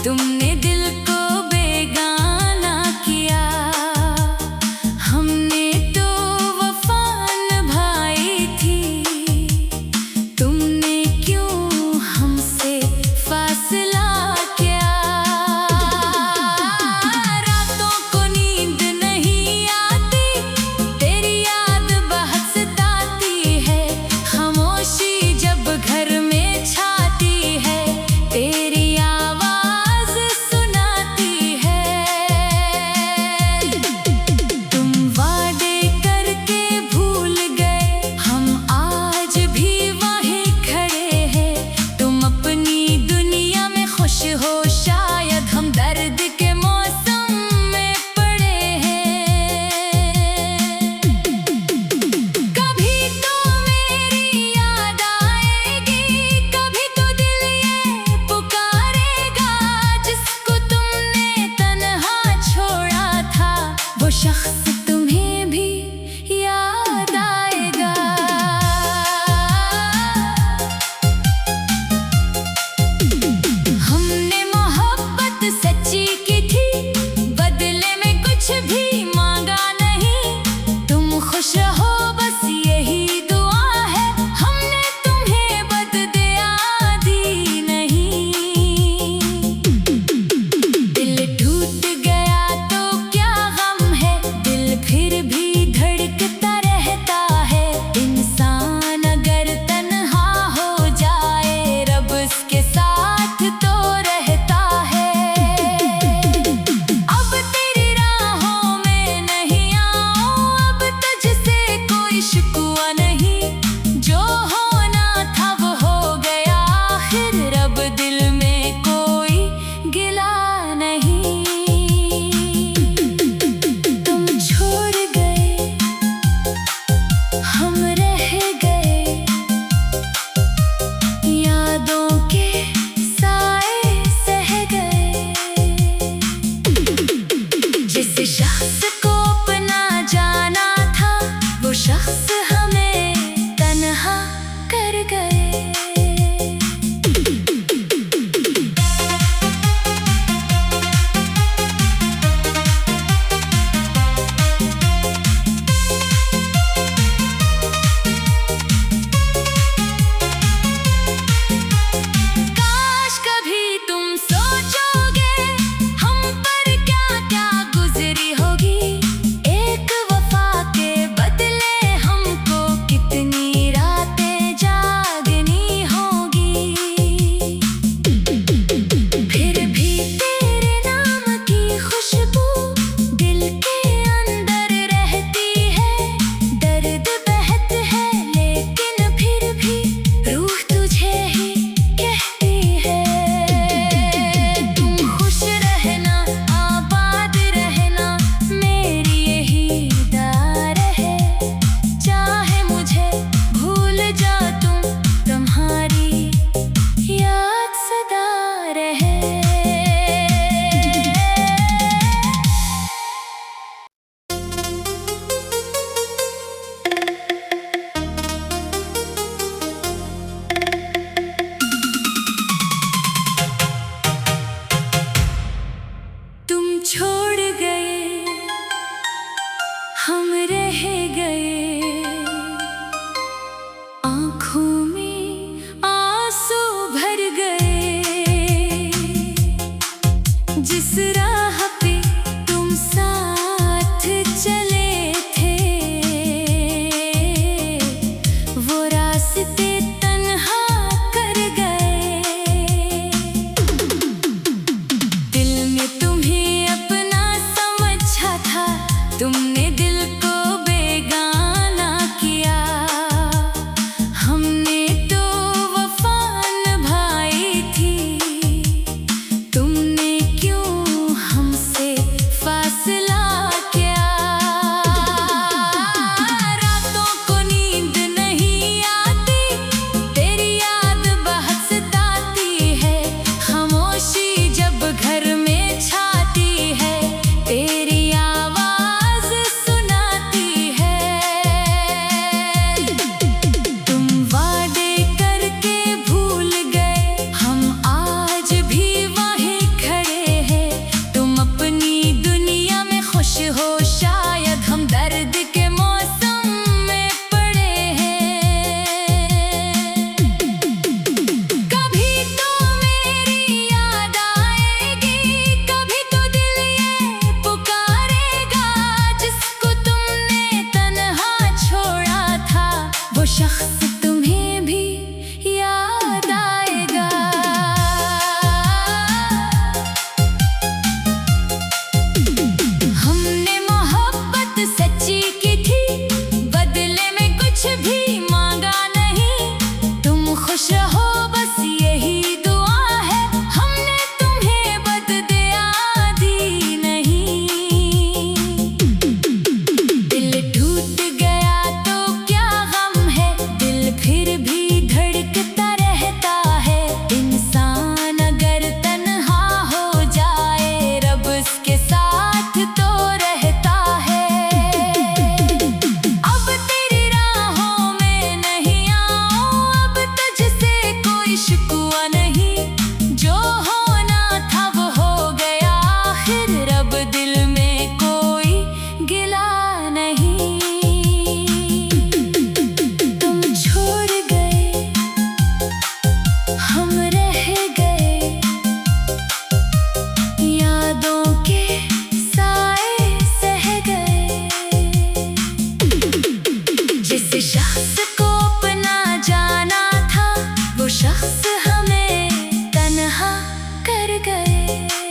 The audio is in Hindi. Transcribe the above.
तुमने दिल को बेगाना किया, हमने तो वफा निभाई थी, तुमने क्यों हमसे फासला किया। रातों को नींद नहीं आती, तेरी याद बहुत सताती है, खामोशी जब घर में छाती है, तेरी शख्स तुम्हें भी याद आएगा। हमने मोहब्बत सच्ची की थी, बदले में कुछ भी मांगा नहीं, तुम खुश रहो बस यही दुआ है, हमने तुम्हें बददुआ दी नहीं। दिल टूट गया तो क्या फिर भी धड़कता रहता है, इंसान अगर तन्हा हो जाए रब उसके साथ तो रहता है। अब तेरी राहों में नहीं आऊं, अब तुझसे कोई शिकवा नहीं, जो होना था वो हो गया आखिर, अब दिल में कोई गिला नहीं। हम रह गए यादों के साए सह गए, जिस शख्स को अपना जाना था वो शख्स हमें तन्हा कर गए। छोड़ गए हम रह गए, आँखों में आंसू भर गए, गए।